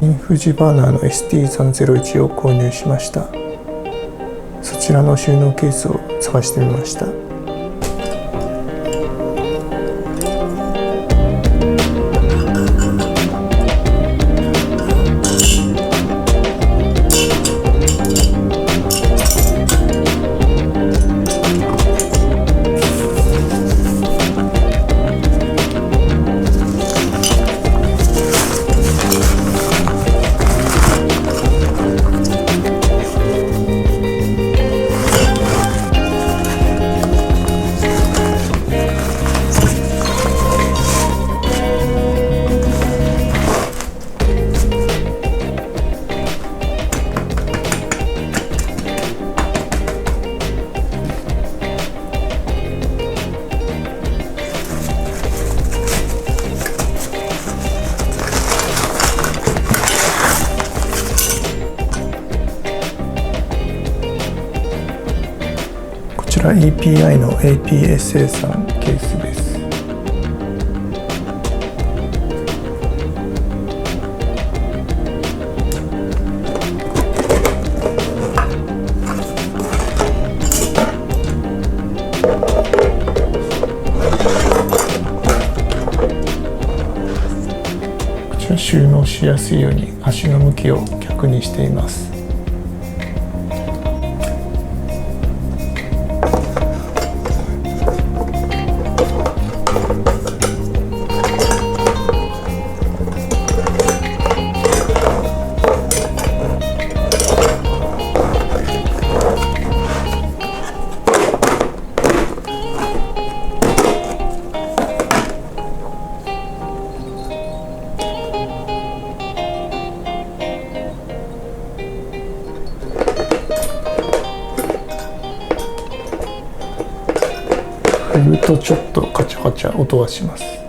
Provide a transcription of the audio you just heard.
インフジバーナーの ST-301 を購入しました。そちらの収納ケースを探してみました。こちら EPI の APSA-IIIケースです。こちら収納しやすいように足の向きを逆にしています。振るとちょっとカチャカチャ音がします。